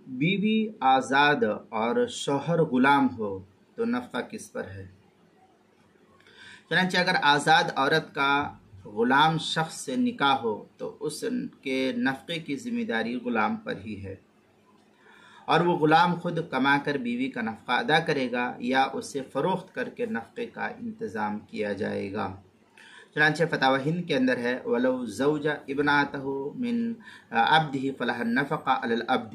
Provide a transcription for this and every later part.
بیوی آزاد اور شوہر غلام ہو تو نفقہ کس پر ہے؟ چنانچہ اگر آزاد عورت کا غلام شخص سے نکاح ہو تو اس کے نفقے کی ذمہ داری غلام پر ہی ہے، اور وہ غلام خود کما کر بیوی کا نفقہ ادا کرے گا یا اسے فروخت کر کے نفقے کا انتظام کیا جائے گا۔ چنانچہ فتاوی ہند کے اندر ہے وَلَوْ زَوْجَ ابْنَتَهُ مِنْ عَبْدِهِ فَلَهَا النَّفَقَةُ عَلَى الْعَبْدِ۔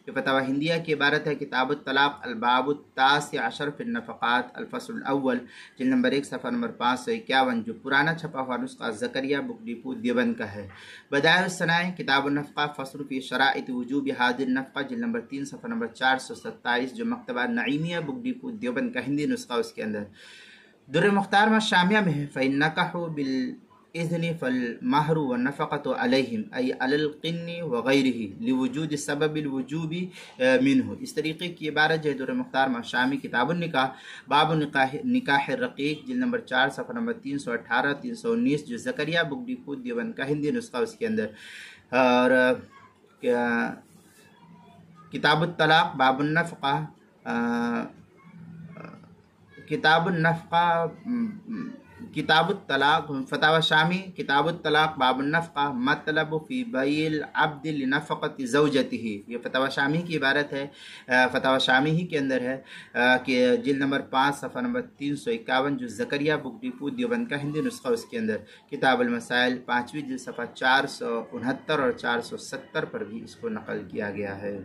یہ فتاوی ہندیہ کی عبارت ہے، کتاب الطلاق الباب التاسع عشر فی النفقات الفصل الاول، جلد نمبر 1 صفحہ نمبر 551، جو پرانا چھپا ہوا نسخہ زکریا بک ڈپو دیوبند کا ہے۔ بدائع الصنائع کتاب النفقہ فصل فی شرائط وجوب هذه النفقہ، جلد نمبر 3 صفحہ نمبر 427، جو مکتبہ نعیمیہ بک ڈپو دیوبند کا ہندی نسخہ اس کے اندر۔ در مختار میں شامیہ میں ہے فَإِن نَكَحُوا بِالْإِذْنِ فَالْمَهْرُ وَالنَّفَقَةُ عَلَيْهِمْ أي على القن وغيره لوجود سبب الوجوب منه۔ اس طریقے کی عبارت جو در مختار میں شامی کتاب النکاح باب نکاح الرقیق، جلد نمبر 4 صفحہ نمبر 318 319، جو زکریا بک ڈپو دیوبند کا ہندی نسخہ اس کے اندر۔ اور کتاب الطلاق باب النفقہ، کتاب الطلاق فتاوی شامی کتاب الطلاق باب النفقہ مطلب فی بیع العبد لنفقۃ زوجته۔ یہ فتاوی شامی کی عبارت ہے، فتاوی شامی ہی کے اندر ہے کہ جلد نمبر 5 صفحہ نمبر 351، جو زکریا بک ڈپو دیوبند کا ہندی نسخہ اس کے اندر۔ کتاب المسائل 5ویں جلد صفحہ 469 اور 470 پر بھی اس کو نقل کیا گیا ہے۔